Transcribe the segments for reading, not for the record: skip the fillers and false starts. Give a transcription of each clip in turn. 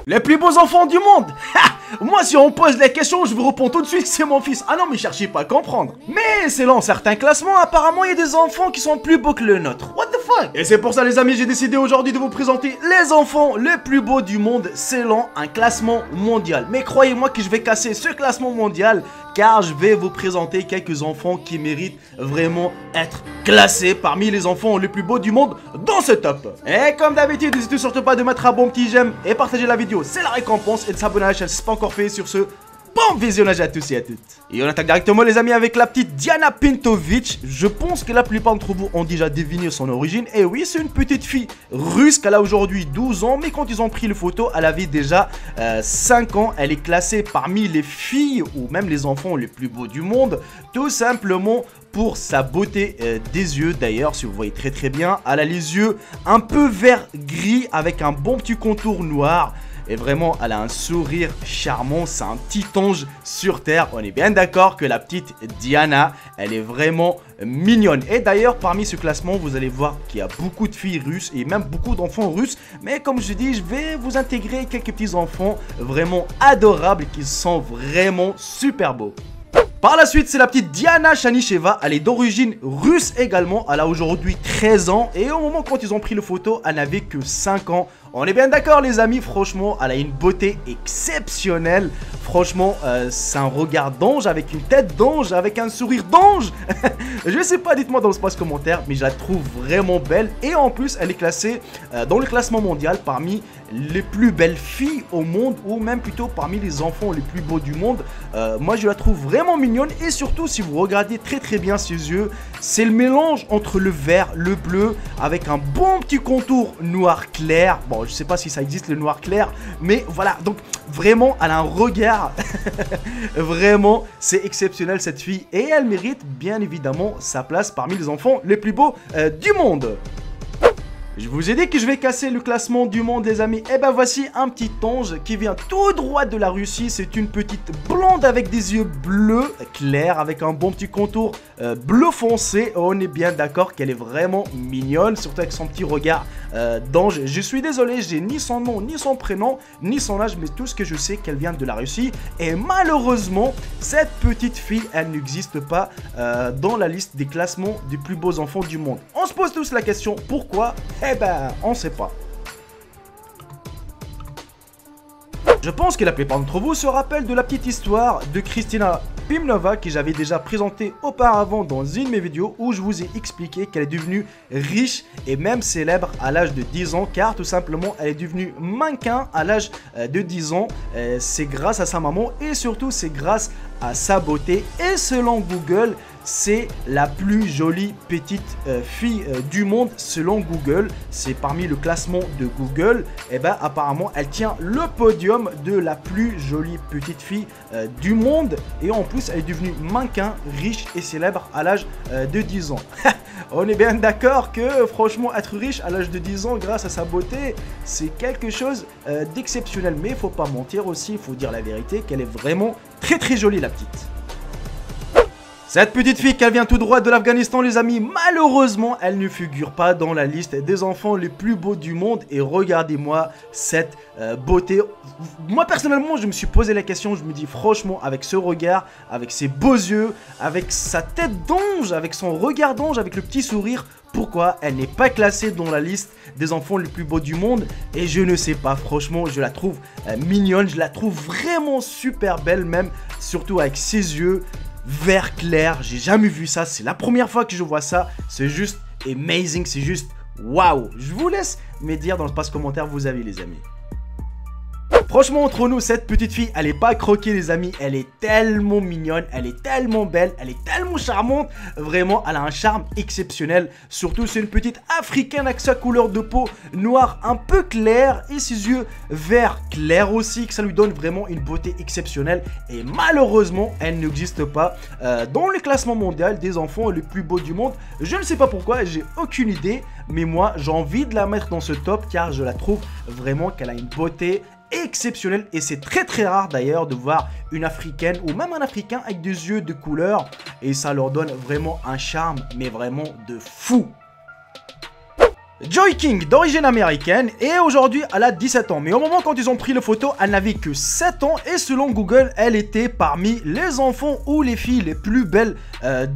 Les plus beaux enfants du monde. Moi, si on me pose la question, je vous réponds tout de suite que c'est mon fils. Ah non, mais cherchez pas à comprendre. Mais selon certains classements, apparemment, il y a des enfants qui sont plus beaux que le nôtre. What the fuck? Et c'est pour ça, les amis, j'ai décidé aujourd'hui de vous présenter les enfants les plus beaux du monde selon un classement mondial. Mais croyez-moi que je vais casser ce classement mondial, car je vais vous présenter quelques enfants qui méritent vraiment être classés parmi les enfants les plus beaux du monde dans ce top. Et comme d'habitude, n'hésitez surtout pas de mettre un bon petit j'aime et partager la vidéo, c'est la récompense, et de s'abonner à la chaîne si ce n'est pas encore fait. Sur ce, bon visionnage à tous et à toutes. Et on attaque directement, les amis, avec la petite Diana Pintovic. Je pense que la plupart d'entre vous ont déjà deviné son origine. Et oui, c'est une petite fille russe qu'elle a aujourd'hui 12 ans. Mais quand ils ont pris le photo, elle avait déjà 5 ans. Elle est classée parmi les filles ou même les enfants les plus beaux du monde. Tout simplement pour sa beauté des yeux. D'ailleurs, si vous voyez très bien, elle a les yeux un peu vert gris avec un bon petit contour noir. Et vraiment, elle a un sourire charmant, c'est un petit ange sur terre. On est bien d'accord que la petite Diana, elle est vraiment mignonne. Et d'ailleurs, parmi ce classement, vous allez voir qu'il y a beaucoup de filles russes et même beaucoup d'enfants russes. Mais comme je dis, je vais vous intégrer quelques petits enfants vraiment adorables qui sont vraiment super beaux. Par la suite, c'est la petite Diana Chanicheva. Elle est d'origine russe également. Elle a aujourd'hui 13 ans. Et au moment quand ils ont pris le photo, elle n'avait que 5 ans. On est bien d'accord, les amis. Franchement, elle a une beauté exceptionnelle. Franchement, c'est un regard d'ange avec une tête d'ange, avec un sourire d'ange. Je sais pas, dites-moi dans l'espace commentaire, mais je la trouve vraiment belle. Et en plus, elle est classée dans le classement mondial parmi les plus belles filles au monde, ou même plutôt parmi les enfants les plus beaux du monde. Moi, je la trouve vraiment mignonne. Et surtout, si vous regardez très bien ses yeux, c'est le mélange entre le vert, le bleu, avec un bon petit contour noir clair. Bon, je sais pas si ça existe le noir clair, mais voilà. Donc vraiment, elle a un regard vraiment, c'est exceptionnel cette fille, et elle mérite bien évidemment sa place parmi les enfants les plus beaux du monde. Je vous ai dit que je vais casser le classement du monde, les amis. Et ben voici un petit ange qui vient tout droit de la Russie. C'est une petite blonde avec des yeux bleus clairs, avec un bon petit contour bleu foncé. On est bien d'accord qu'elle est vraiment mignonne, surtout avec son petit regard d'ange. Je suis désolé, j'ai ni son nom, ni son prénom, ni son âge, mais tout ce que je sais qu'elle vient de la Russie. Et malheureusement, cette petite fille, elle n'existe pas dans la liste des classements des plus beaux enfants du monde. On se pose tous la question, pourquoi? Eh ben, on sait pas. Je pense que la plupart d'entre vous se rappellent de la petite histoire de Kristina Pimnova que j'avais déjà présentée auparavant dans une de mes vidéos, où je vous ai expliqué qu'elle est devenue riche et même célèbre à l'âge de 10 ans, car tout simplement elle est devenue mannequin à l'âge de 10 ans. C'est grâce à sa maman et surtout c'est grâce à sa beauté, et selon Google, c'est la plus jolie petite fille du monde selon Google. C'est parmi le classement de Google. Et ben apparemment elle tient le podium de la plus jolie petite fille du monde. Et en plus elle est devenue mannequin, riche et célèbre à l'âge de 10 ans. On est bien d'accord que franchement être riche à l'âge de 10 ans grâce à sa beauté, c'est quelque chose d'exceptionnel. Mais il faut pas mentir aussi, il faut dire la vérité qu'elle est vraiment très jolie, la petite. Cette petite fille qui vient tout droit de l'Afghanistan, les amis, malheureusement, elle ne figure pas dans la liste des enfants les plus beaux du monde. Et regardez-moi cette beauté. Moi, personnellement, je me suis posé la question, je me dis franchement, avec ce regard, avec ses beaux yeux, avec sa tête d'ange, avec son regard d'ange, avec le petit sourire, pourquoi elle n'est pas classée dans la liste des enfants les plus beaux du monde? Et je ne sais pas, franchement, je la trouve mignonne, je la trouve vraiment super belle même, surtout avec ses yeux vert clair. J'ai jamais vu ça, c'est la première fois que je vois ça. C'est juste amazing, c'est juste waouh. Je vous laisse me dire dans l'espace commentaire vous avez, les amis. Franchement, entre nous, cette petite fille, elle est pas croquée, les amis. Elle est tellement mignonne, elle est tellement belle, elle est tellement charmante. Vraiment, elle a un charme exceptionnel. Surtout, c'est une petite africaine avec sa couleur de peau noire un peu claire et ses yeux vert clair aussi, que ça lui donne vraiment une beauté exceptionnelle. Et malheureusement, elle n'existe pas dans le classement mondial des enfants les plus beaux du monde. Je ne sais pas pourquoi, j'ai aucune idée. Mais moi, j'ai envie de la mettre dans ce top car je la trouve vraiment qu'elle a une beauté exceptionnel, et c'est très rare d'ailleurs de voir une africaine ou même un africain avec des yeux de couleur, et ça leur donne vraiment un charme mais vraiment de fou. Joy King, d'origine américaine, et aujourd'hui elle a 17 ans. Mais au moment quand ils ont pris la photo, elle n'avait que 7 ans et selon Google, elle était parmi les enfants ou les filles les plus belles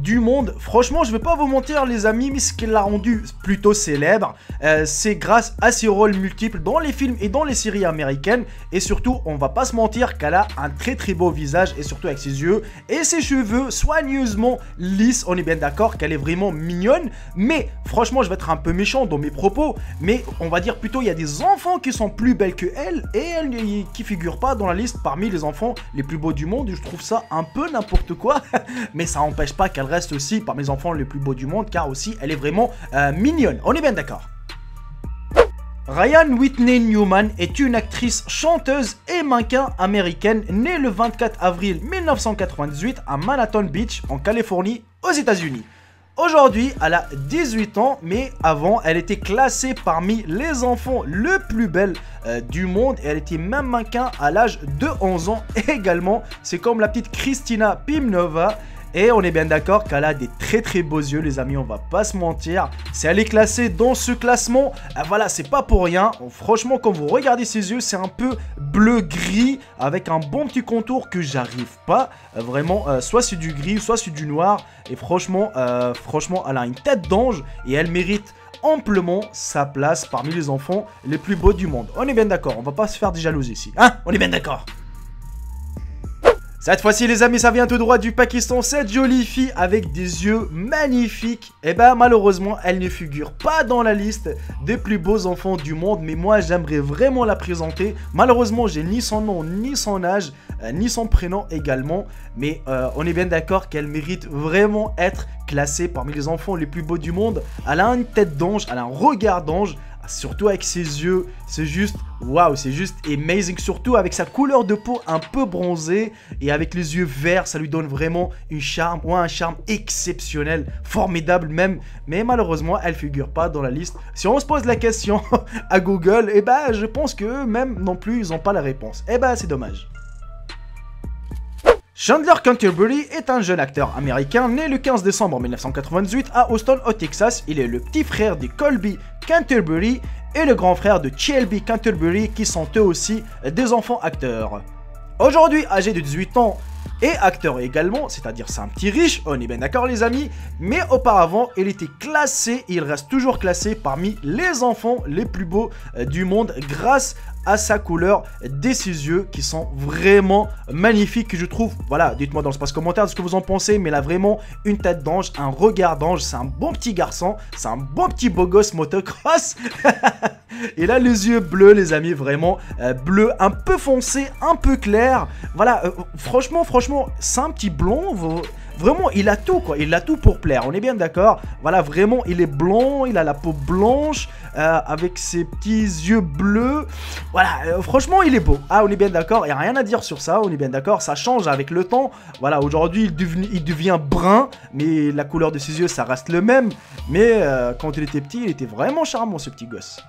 du monde. Franchement, je vais pas vous mentir les amis, mais ce qui l'a rendue plutôt célèbre, c'est grâce à ses rôles multiples dans les films et dans les séries américaines. Et surtout, on va pas se mentir qu'elle a un très beau visage et surtout avec ses yeux et ses cheveux soigneusement lisses. On est bien d'accord qu'elle est vraiment mignonne, mais franchement, je vais être un peu méchant dans mes propos, mais on va dire plutôt il y a des enfants qui sont plus belles que elle et elle qui figurent pas dans la liste parmi les enfants les plus beaux du monde. Je trouve ça un peu n'importe quoi, mais ça n'empêche pas qu'elle reste aussi parmi les enfants les plus beaux du monde car aussi elle est vraiment mignonne. On est bien d'accord. Ryan Whitney Newman est une actrice, chanteuse et mannequin américaine née le 24 avril 1998 à Manhattan Beach en Californie aux États-Unis. Aujourd'hui, elle a 18 ans, mais avant, elle était classée parmi les enfants le plus belles du monde. Et elle était même mannequin à l'âge de 11 ans également. C'est comme la petite Christina Pimnova. Et on est bien d'accord qu'elle a des très beaux yeux les amis, on va pas se mentir. Si elle est classée dans ce classement, voilà, c'est pas pour rien. Franchement, quand vous regardez ses yeux, c'est un peu bleu-gris avec un bon petit contour que j'arrive pas. Vraiment, soit c'est du gris, soit c'est du noir. Et franchement, elle a une tête d'ange et elle mérite amplement sa place parmi les enfants les plus beaux du monde. On est bien d'accord, on va pas se faire des jalousies ici. Hein? On est bien d'accord. Cette fois-ci les amis, ça vient tout droit du Pakistan, cette jolie fille avec des yeux magnifiques. Et ben malheureusement, elle ne figure pas dans la liste des plus beaux enfants du monde. Mais moi, j'aimerais vraiment la présenter. Malheureusement, j'ai ni son nom, ni son âge, ni son prénom également. Mais on est bien d'accord qu'elle mérite vraiment être classée parmi les enfants les plus beaux du monde. Elle a une tête d'ange, elle a un regard d'ange. Surtout avec ses yeux, c'est juste waouh, c'est juste amazing. Surtout avec sa couleur de peau un peu bronzée et avec les yeux verts, ça lui donne vraiment un charme exceptionnel, formidable même. Mais malheureusement, elle figure pas dans la liste. Si on se pose la question à Google, et ben je pense que eux-mêmes non plus, ils n'ont pas la réponse. Et ben c'est dommage. Chandler Canterbury est un jeune acteur américain né le 15 décembre 1998 à Austin au Texas. Il est le petit frère de Colby Canterbury et le grand frère de Shelby Canterbury qui sont eux aussi des enfants acteurs. Aujourd'hui âgé de 18 ans et acteur également, c'est-à-dire c'est un petit riche, on est bien d'accord les amis, mais auparavant il était classé, il reste toujours classé parmi les enfants les plus beaux du monde grâce à sa couleur de ses yeux qui sont vraiment magnifiques je trouve. Voilà, dites-moi dans l'espace commentaire ce que vous en pensez, mais là vraiment une tête d'ange, un regard d'ange, c'est un bon petit garçon, c'est un bon petit beau gosse motocross. Il a les yeux bleus les amis, vraiment bleu, un peu foncé, un peu clair. Voilà, franchement, c'est un petit blond. Vraiment, il a tout quoi, il a tout pour plaire, on est bien d'accord. Voilà, vraiment, il est blond, il a la peau blanche, avec ses petits yeux bleus. Voilà, franchement, il est beau. Ah, on est bien d'accord, il n'y a rien à dire sur ça, on est bien d'accord, ça change avec le temps. Voilà, aujourd'hui, il devient brun, mais la couleur de ses yeux, ça reste le même. Mais quand il était petit, il était vraiment charmant, ce petit gosse.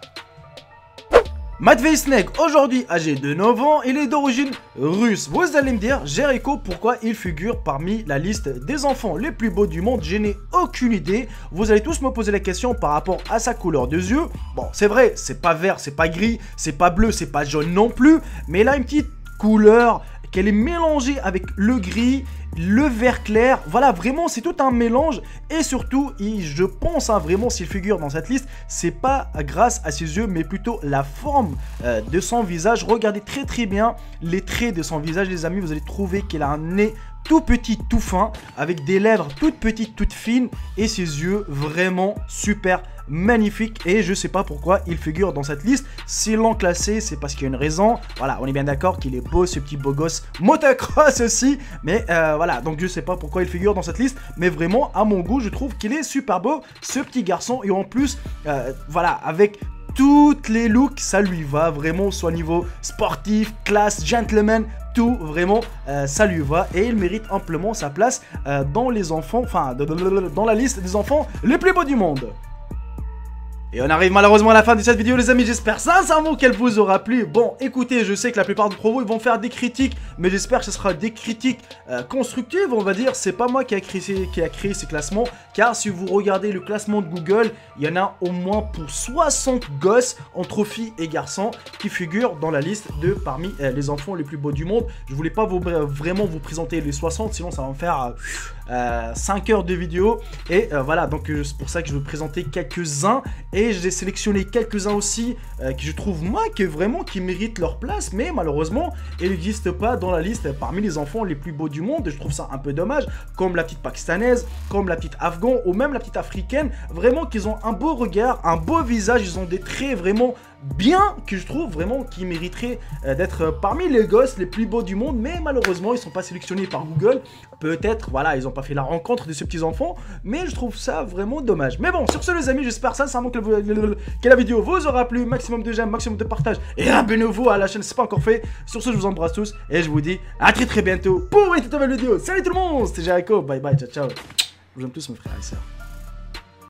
Matvey Sneg, aujourd'hui âgé de 9 ans, il est d'origine russe. Vous allez me dire, Jericho, pourquoi il figure parmi la liste des enfants les plus beaux du monde? Je n'ai aucune idée. Vous allez tous me poser la question par rapport à sa couleur de yeux. Bon, c'est vrai, c'est pas vert, c'est pas gris, c'est pas bleu, c'est pas jaune non plus. Mais il a une petite couleur qu'elle est mélangée avec le gris, le vert clair, voilà, vraiment c'est tout un mélange. Et surtout, je pense vraiment s'il figure dans cette liste, c'est pas grâce à ses yeux mais plutôt la forme de son visage. Regardez très bien les traits de son visage les amis, vous allez trouver qu'il a un nez tout petit, tout fin, avec des lèvres toutes petites, toutes fines, et ses yeux vraiment super magnifiques. Et je sais pas pourquoi il figure dans cette liste. S'ils l'ont classé, c'est parce qu'il y a une raison. Voilà, on est bien d'accord qu'il est beau, ce petit beau gosse motocross aussi. Mais voilà, donc je sais pas pourquoi il figure dans cette liste. Mais vraiment, à mon goût, je trouve qu'il est super beau, ce petit garçon. Et en plus, voilà, avec toutes les looks, ça lui va vraiment, soit au niveau sportif, classe, gentleman, tout, vraiment, ça lui va et il mérite amplement sa place dans les enfants, enfin, dans la liste des enfants les plus beaux du monde. Et on arrive malheureusement à la fin de cette vidéo les amis, j'espère sincèrement qu'elle vous aura plu. Bon écoutez, je sais que la plupart d'entre vous ils vont faire des critiques, mais j'espère que ce sera des critiques constructives on va dire. C'est pas moi qui a créé ces classements, car si vous regardez le classement de Google, il y en a au moins pour 60 gosses entre filles et garçons qui figurent dans la liste de parmi les enfants les plus beaux du monde. Je voulais pas vraiment vous présenter les 60, sinon ça va me faire 5 heures de vidéo. Et voilà, donc c'est pour ça que je vais vous présenter quelques-uns. Et j'ai sélectionné quelques-uns aussi que je trouve moi qui méritent leur place, mais malheureusement ils n'existent pas dans la liste parmi les enfants les plus beaux du monde. Et je trouve ça un peu dommage, comme la petite pakistanaise, comme la petite afghane ou même la petite africaine. Vraiment qu'ils ont un beau regard, un beau visage, ils ont des traits vraiment bien que je trouve vraiment qui mériteraient d'être parmi les gosses les plus beaux du monde, mais malheureusement ils sont pas sélectionnés par Google. Peut-être voilà, ils ont pas fait la rencontre de ces petits enfants, mais je trouve ça vraiment dommage. Mais bon, sur ce les amis, j'espère sincèrement que la vidéo vous aura plu. Maximum de j'aime, maximum de partage et abonnez-vous à la chaîne si c'est pas encore fait. Sur ce je vous embrasse tous et je vous dis à très bientôt pour une toute nouvelle vidéo. Salut tout le monde, c'était Jericho, bye bye, ciao ciao. Je vous aime tous mes frères et sœurs.